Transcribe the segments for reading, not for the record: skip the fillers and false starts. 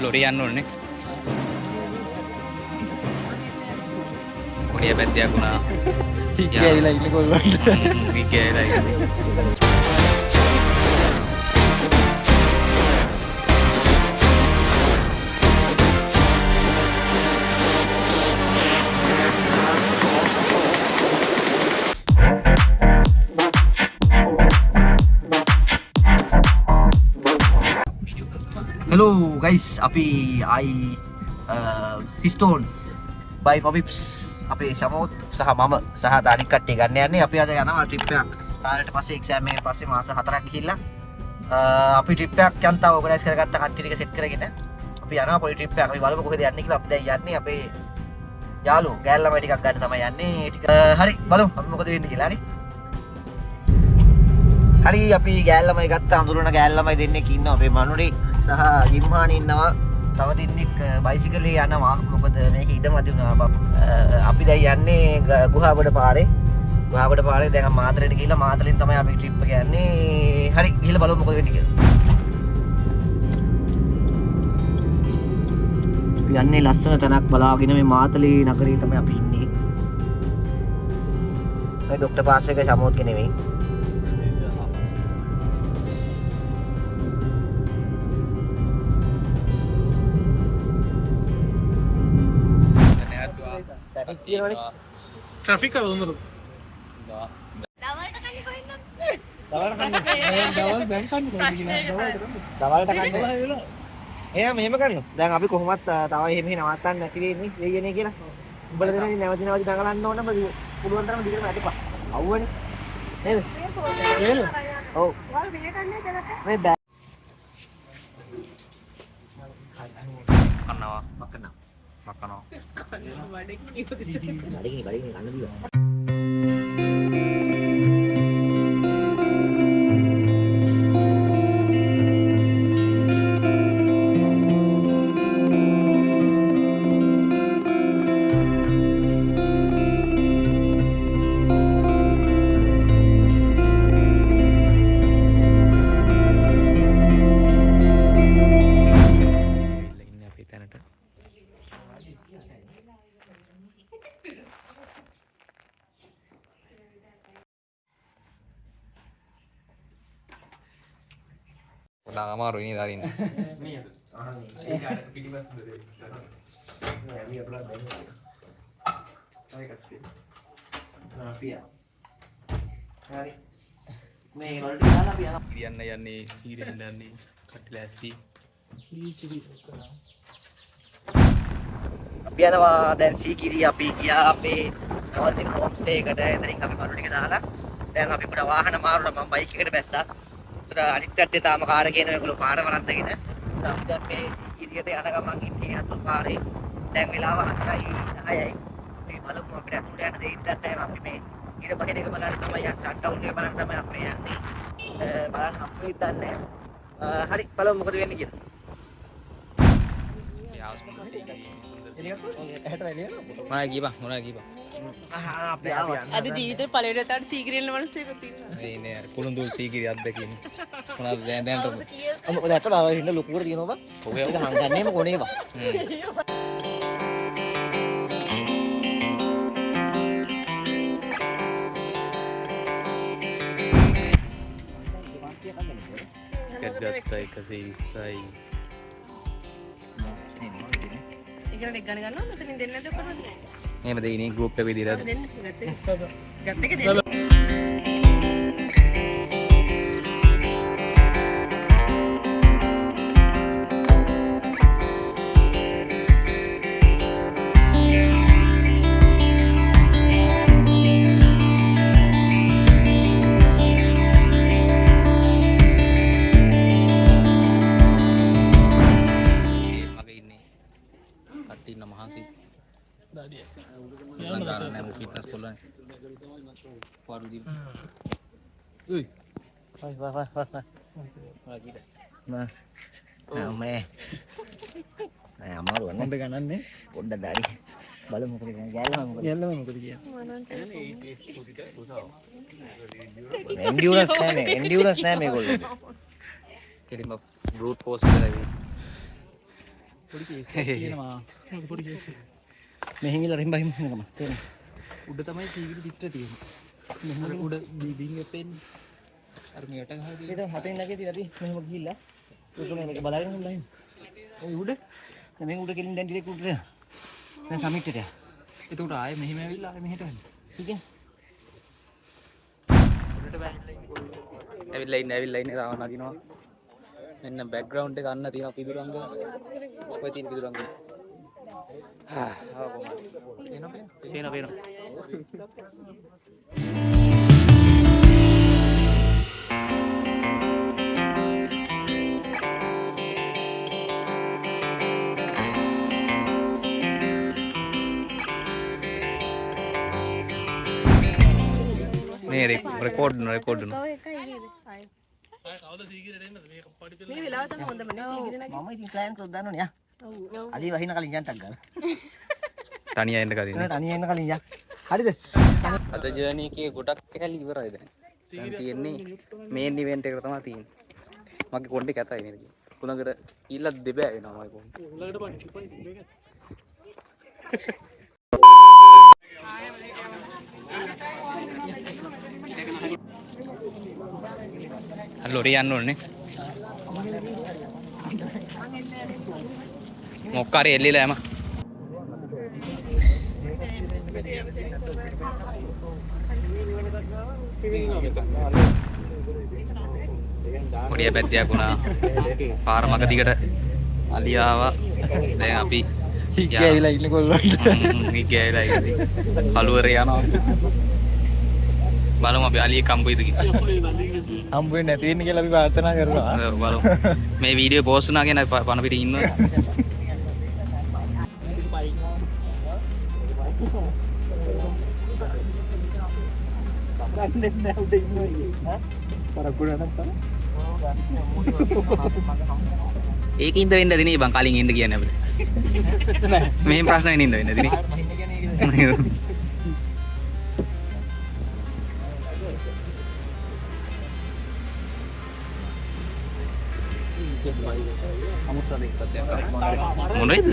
ලොරිය යන්න ඕනේ. කොඩිය පැත්තයක් වුණා. ඉක්කේලා ඉන්නේ කොල්ලන්ට. ඉක්කේලා ඉන්නේ. Hello guys, අපි Pistons by Popips අපේ සමෝත් සහ මම සහ අනිත් කට්ටිය ගන්න යන්නේ. අපි අද යනවා ට්‍රිප් එකක්. කාලෙට පස්සේ එක්සෑම් එකෙන් පස්සේ මාස 4ක් ගිහිල්ලා අපි ට්‍රිප් එකක් යන්තා ඕගනයිස් කරගත්ත කට්ටිය ටික සෙට් කරගෙන අපි යනවා පොඩි ට්‍රිප් එකක්. අපි බලමු කොහෙද යන්නේ කියලා. අපි දැන් යන්නේ අපේ යාළුවෝ ගෑල් ළමයි ටිකක් ගන්න තමයි යන්නේ. ටික හරි බලමු අපි මොකද වෙන්නේ කියලා. හරි අපි ගෑල් ළමයි ගත්ත අඳුරන ගෑල් ළමයි දෙන්නෙක් ඉන්නවා අපේ මනුරේ සහ ජිම්මානි ඉන්නවා. තව දෙන්නෙක් බයිසිකලේ යනවා. මොකද මේක ඉඩමදි වුණා. අපි දැන් යන්නේ ගුහාගොඩ පාරේ. ගුහාගොඩ පාරේ දැන් මාතරේට ගිහිල්ලා මාතලෙන් තමයි අපි ට්‍රිප් එක යන්නේ. හරි ගිහිල්ලා බලමු මොකද වෙන්නේ කියලා. අපි යන්නේ ලස්සන තැනක් බලාගෙන මේ මාතලේ නගරේ තමයි අපි ඉන්නේ. මේ ડોක්ටර් පාස් එක සමෝත් කෙනෙක් නෙමෙයි. ट्रैफिक का दोनों මෙහෙම කරනවා. දැන් අපි කොහොමත් තව එහෙම නවත්තන්න නැති වෙන්නේ වෙයනේ කියලා. උඹලා දෙනවා නැවති දඟලන්න ඕන බද පුළුවන් තරම දිගටම ඇදපන්. අවුවනේ. නේද? නේද? ඔව්. වල් බිය කන්නේ දැනට. මේ බෑ. කන්නවා. මකනවා. මකනවා. බඩගිනි කන්න දිවා. Udah amaru ini dari ini. Biar yani sirin dan ni kalkulasi. අපි යනවා දැන් සීගිරි අපි ගියා අපේ නවතින හෝම් ස්ටේ එකට. එතනින් අපි මරු ටික දාලා දැන් අපි පොඩ වාහන මාරුණා. මම බයික් එකට බැස්සා. ඒතර අනිත් කට්ටිය තාම කාර කියන ඒගොල්ලෝ පාර වරද්දගෙන. අපි දැන් මේ සීගිරියට යන ගමන් ඉන්නේ අතුල් පාරේ. දැන් වෙලාව 4:10යි. මේ බලමු අපිට අතුල්ට යන දෙයින් දැන් අපි මේ ඉර බහින එක බලන්න තමයි යන්නේ. ෂට් ඩවුන් එක බලන්න තමයි අපි යන්නේ. බලන්න අපේ දන්නේ. හරි බලමු මොකද වෙන්නේ කියලා. Mana lagi bang? Mana lagi bang? Ada ජීවිතේ පළවෙනි තට සීගිරිල්ල මිනිස්සෙකුත් ඉන්නවා. Ini kulundul sigiri ada kini. Mana dan tuh. ඔය දැක්කද ආව ඉන්න ලොකුවට තියෙනවා බං. Oke. ඒක හංගන්නේම කොනේ බං. Kedatai kasih isai. ඒකට එක් ගන්න ගන්නවා මෙතනින් දෙන්න නැද කරන්නේ. Ini berarti ini grup tapi tidak. දෙන්න ගත්ත එක දෙන්න. Fitness sekolah. Baru di. Wah. Lagi dah. Nah. මේ නෑ අමාරු වන්නේ. හොඳ ගණන්නේ. පොඩ්ඩක් දාඩි. බලමු මොකද කියන්නේ. ගැල්ලම මොකද? ගැල්ලම මොකද කියන්නේ? එන්ඩියුරන්ස් නෑ මේගොල්ලෝ. Kirim brute force කරලා පොඩි කේස් එකක් තියෙනවා. පොඩි කේස් එක. මෙහෙන් ගිහලා රින් බහින් වෙනකම තේරෙනවද? උඩ තමයි සීගිරි පිටර තියෙන්නේ. මෙහෙම උඩ බින් එපෙන්නේ. අර මෙයට ගහලා තියෙන්නේ. ඒක හතෙන් නැගිටිලා අපි මෙහෙම ගිහිල්ලා උඩුනේ මේක බලාගෙන ඉන්න බහින්. ඔය උඩ දැන් උඩ කෙලින් දැන් ඩිරෙක්ට් උඩට යනවා. දැන් සමිට් එකට යනවා. එතකොට ආයෙ මෙහෙම ඇවිල්ලා ආයෙ මෙහෙට යනවා. ටිකනේ. ඇවිල්ලා ඉන්න තාම නගිනවා. මෙන්න බෑග්ග්‍රවුන්ඩ් එක අන්න තියෙනවා පිදුරංග. ඔය තියෙන පිදුරංග. ආව කොහමද? පේනවා. මේ රෙකෝඩ් කරනවා. මේ වෙලාව තමයි හොඳම නේ සීගිරි නැගි. මම ඉතින් ක්ලයන්ට් රොත් දාන්නෝනේ යා. ඔව්. අලි වහින කලින් යන්ටක් ගන්න. තනියා එන්න කලින්. තනියෙන් එන්න කලින් යා. හරිද? අද ජර්නි එකේ ගොඩක් කැලි ඉවරයි දැන්. දැන් තියෙන්නේ මේන් ඉවෙන්ට් එකට තමයි තියෙන්නේ. මගේ කොණ්ඩේ කැතයි මේක. කුණකට ඊළඟ දෙබෑ වෙනවා මගේ කොණ්ඩේ. කුණකට පණි. ලොරි යන්න ඕනේ. මොක්කාරේ එල්ලීලා යම. පොඩිය පැද්දයක් වුණා. පාර මග දිගට අලියා ආවා. දැන් අපි ගෑවිලා ඉන්නේ කොල්ලන්ට. ගෑවිලා ඉන්නේ. කලුවර යනවා. බලමු අපි අලියෙක් හම්බුයිද කියලා. හම්බ වෙන්නේ නැති වෙන්න කියලා අපි ප්‍රාර්ථනා කරනවා. බලමු. මේ වීඩියෝ පෝස්ට් වුණා කියන පණ පිටින් ඉන්නවා. ඒකින්ද වෙන්න දෙන්නේ බං කලින් එන්න කියන්නේ අපිට. මෙහෙම ප්‍රශ්න වෙනින්ද වෙන්න දෙන්නේ. මොනවද?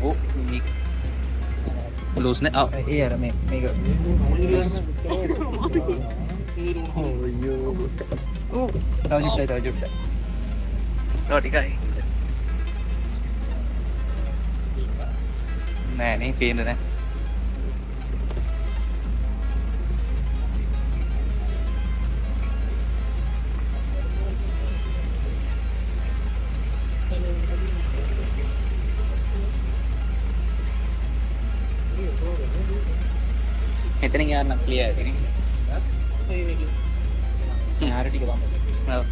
Oh, ini lulus nih. Oh, iya, මේක. Oh, yo. Tahu juga. Oh, tikai. Nah, ini pin nih. එතනින් යන්න ක්ලියර් එකනේ. ආර ටික බම්බ. ඔව්.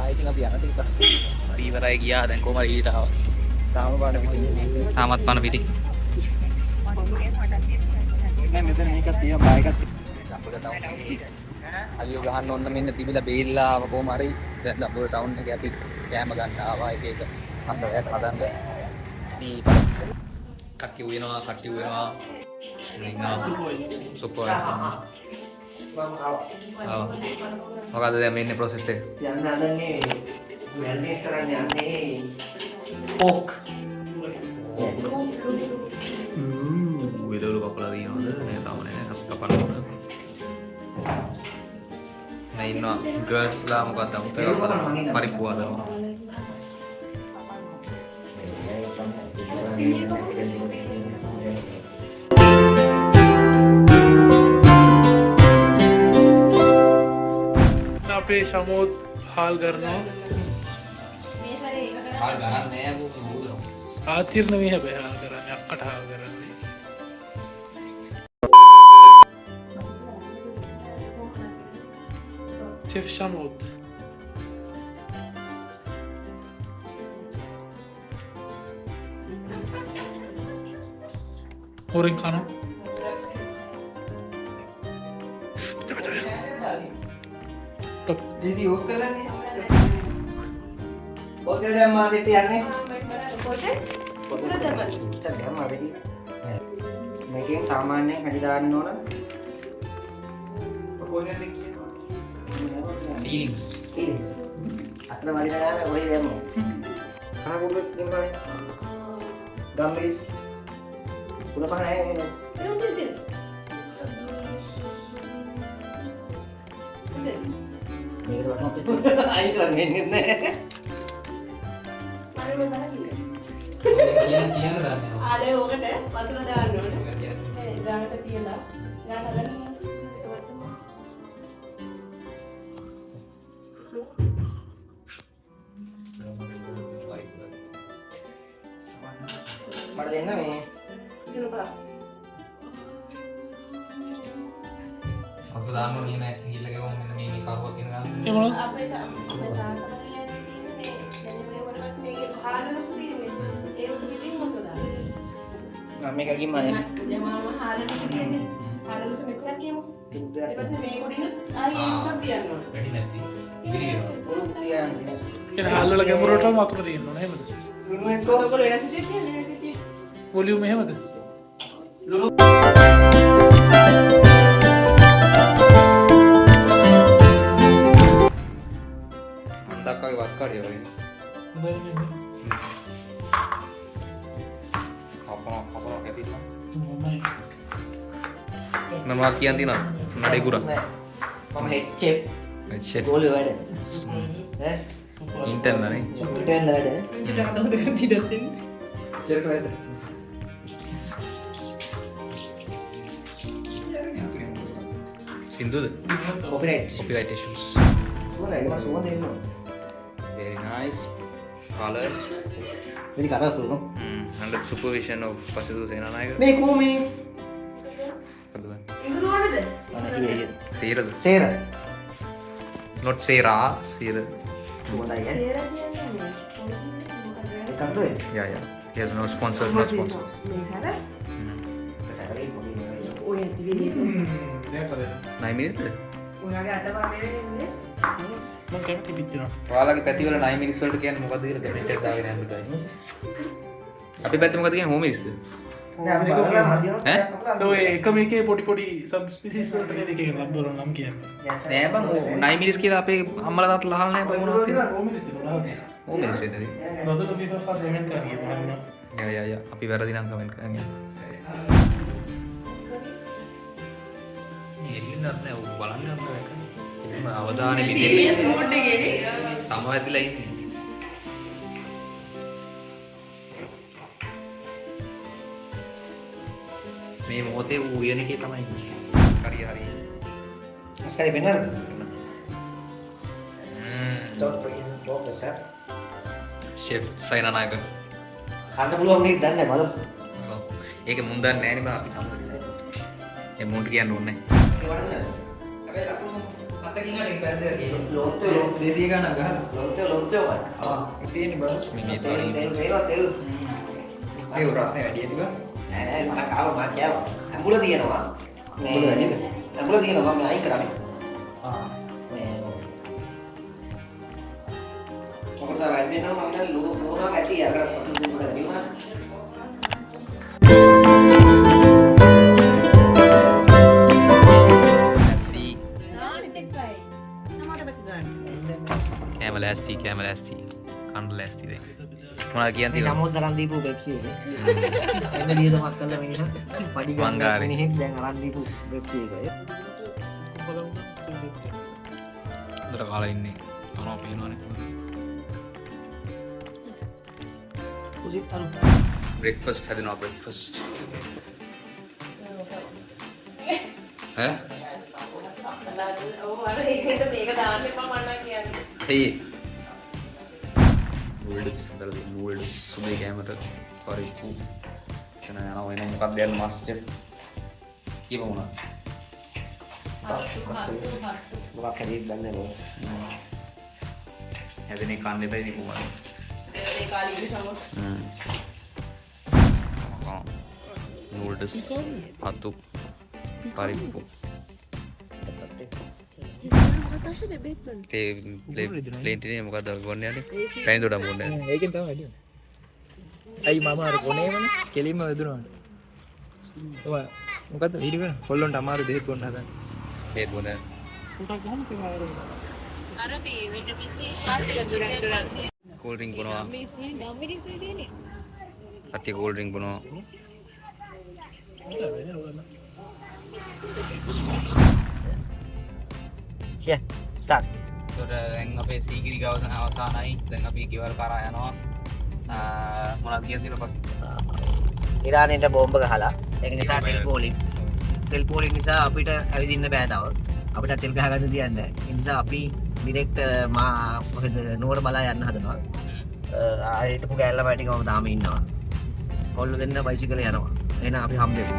ආයෙත් අපි යන්න ටික පස්සේ. අපි ඉවරයි ගියා දැන් කොහමද ඊට ආවා. තාම පාන පිටි. තාමත් පාන පිටි. නෑ මෙතන මේකක් තියෙනවා බායකක්. දඹුල්ල ටවුන් එකේ. අලියෝ ගහන්න ඕන මෙන්න තිබිලා බේරිලා ආව කොහම හරි දැන් දඹුල්ල ටවුන් එකේ අපි කෑම ගන්න ආවා එක එක. අnder හදන්න. මේ කට්ටිය වෙනවා. Support. මොකද දැන් මේ ඉන්නේ process එක. යන්න හදන්නේ මැරිනේට් කරන්න යන්නේ පෝක්. විදවලු කපලා දිනවද? නෑ තාම නෑ. අපි කපන්න ඕන. නෑ ඉන්නවා ගර්ල්ස් ලා මොකක්ද අමුතේ කපලා පරිප්පු හදනවා. අපේ සමෝත් හාල් කරනවා හාල් ගන්න නෑ මොකද ආතිර්ණ මේ හැබැයි හාල් කරන්නේ අක්කට හාල් කරන්නේ චෙෆ් සමෝත් හොරෙන් කනවා Jadi ඕක කරන්නේ. පොතේ දැම්මා සිට යන්නේ. පොතේ? පොතේ දැම්මා. දැම්මා වෙයි. මේ මේකෙන් සාමාන්‍යයෙන් හරි දාන්න ඕන ෆීලිංග්ස් අතන වලින් යනවා ඔය දෙමු ආගොල්ලෝ දෙන්නේ ගම්මිස් පුන පහ නැහැ නේද මේක වුණා අයින් කරන්නේ නැහැ ආලේ ඕකට වතුර දාන්න ඕනේ. දාන්නට තියලා දාන්න ගන්න. මට දෙන්න මේ ඉතින් බලන්න. අත දාන්න ඕනේ නෑ ගිල්ල ගෙවම මෙන්න මේ කවුවක් කියන ගන්න. ඒ මොනවද? අපේ සාන්තමනේ තියෙන්නේ දැන් මේ වලස් මේකේ හාලනස් තියෙන්නේ. ඒ උස පිටින් මොකද දාන්නේ? මම මේක ගිම්මනේ දැන් මම හාලනස් කියන්නේ. හාලනස් මෙච්චර කියමු. ඊට පස්සේ මේ කොටිනුත් ආයෙ උසක් තියන්න ඕනේ. වැඩි නැති. ඉතින් පොඩු තියන්නේ කියන හාල් වල ගැඹුරටම වතුර තියෙන්න ඕනේ එහෙමද? ඔයගොල්ලෝ වෙනස් දෙන්නේ නැහැ. වොලියුම් එහෙමද? අන්දක්කගේ වත් කාඩිය වගේ. කපනවා කැපිලා. මම කියන් දිනවා නඩේ ගුරා. මම හෙඩ් චෙෆ් ෂෙෆ් ගෝලි වැඩ ඈ ඉන්ටර්න් නේ. ඉතින් වැඩ චුට්ටක් දවද ගන්න තියලා දෙන්න. චෙෆ් වැඩ සින්දුද? Copyright copyright issues. සුවඳයි මම සුවඳ එන්නවා Very nice colors. වෙලි කරපු Under supervision of Pasidu Senanayaka. මේ කොමේ ඉඳුර ඕනේද? Seera. Sera Not Seera. Seera. සුවඳයි ඈ සේර කියන්නේ මොකක්ද? එකක්ද ඔය Yeah. He has no sponsor. No sponsor. මේ හර කරේ ඔය තිබෙන්නේ 9 minutes. ඔයාගේ අතපා මේ වෙන්නේ මම කැමති පිටිනවා. ඔයාලගේ පැතිවල 9 minutes වලට කියන්නේ මොකද්ද කියලා කමෙන්ට් එකක් දාගෙන යන්න guys. අපි පැත්තේ මොකද්ද කියන්නේ home minutes. නෑ අපි බලලා මදියොත් ඔය එක මේකේ පොඩි පොඩි සබ් ස්පීසිස් වලට නේද එකක ලබ්බවල නම් කියන්නේ. නෑ බං 9 minutes කියලා අපේ අම්මලා තාත්තලා අහලා නෑ බං මොනවද කියලා. කොහොමද තියනවා? home minutes වෙන්නේ. නෝදල විතරක් කමෙන්ට් කරන්නේ මම. යා. අපි වැරදි නම් කමෙන්ට් කරන්න. මේ එල්ලෙන්නත් නෑ ඔය බලන්නත් නෑ. එහෙම අවධානය සීරියස් පිටින් මෝඩ් එකේදී සමවැදිලා ඉන්නේ. මේ මොහොතේ උයන එකේ තමයි ඉන්නේ. හරි. මස්කරි වෙනවද ම්ම්. සෝත් ප්‍රින් ප්‍රොෆෙසර් ෂෙෆ් සයනනායක. කන්න පුළුවන් නේ දන්නේ බලමු ඒක මුන් දන්නේ නෑනේ බා අපි තමයි. ඒ මුන්ට කියන්න ඕනේ නෑ. ඒ වඩද හැබැයි ලකුණු 7කින් අඩින් පැද්දලා තියෙනවා ලොන්තෝ 200 ගණන් ගහන ලොන්තෝ තියෙන්නේ බලන්න මේ තෙල් ඒ ප්‍රශ්නේ වැඩි ඇති බා නෑ මට කාව මා කියව ඇඹුල තියෙනවා මේ ඇඹුල තියෙනවා මම අයින් කරන්නේ මේ මොකද වැඩි වෙනවා මම ලෝනා ඇති අරකට දෙන්න බැරිුණා කෑම ලෑස්ති කන්න ලෑස්ති දැන් මොනවද කියන්නේ මේ නමෝ දරන් දීපු වෙබ්සි එක එන්න ලියදමක් කරලා මිනිහා පඩි ගන්න වංගාරේ. මිනිහෙක් දැන් අරන් දීපු වෙබ්සි එක උදේට කාලා ඉන්නේ කනවා පේනවනේ උදිත් අර බ්‍රේක්ෆාස්ට් හදනවා බ්‍රේක්ෆාස්ට් ඈ ඔව් අර ඒකෙන්ද මේක දාන්න එපා මම කියන්නේ. hey නූඩල්ස් හදලා නූඩල්ස් සුබේ කැමරට පරිප්පු එතන යනවා වෙන මොකක්ද යන මාස්ටර් ෂෙෆ් කීප වුණා මොකක් හරි දන්නේ නෝ හැදෙනේ කන්න එපා ඉතින් කොහමද ඒ කාලේ සමස් නූඩල්ස් පතු පරිප්පු ඒ ප්ලේන්ටේ මොකක්ද ගොන්න යන්නේ පැණි දොඩම් ගොන්න යන්නේ ඒකෙන් තමයි වැඩි. අයි මම අර කොනේමනේ කෙලින්ම වැදුනවනේ. මොකද ඊට කොල්ලොන්ට අමාරු බෙහෙත් බොන්න හදන. බේත් බොන. කූල් ඩ්‍රින්ක් බොනවා. කට්ටිය කූල් ඩ්‍රින්ක් බොනවා. කිය ස්ටාර්ට්. ඒතර දැන් අපේ සීගිරි ගවසන අවසానයි. දැන් අපි ගෙවල් කරා යනවා. මොනවද කියන්න පස්සේ ඉරානයට බෝම්බ ගහලා ඒක නිසා තෙල් පෝලින් නිසා අපිට ඇවිදින්න බෑ තව. අපිට තෙල් ගහ ගන්න දෙයක් නැහැ. ඒ නිසා අපි ඩිරෙක්ට් මොකද නුවර බලා යන්න හදනවා. ආයෙත් ගෑල්ලා පැටිකම තාම ඉන්නවා. කොල්ල දෙන්න බයිසිකලේ යනවා. එහෙනම් අපි හම්බෙමු.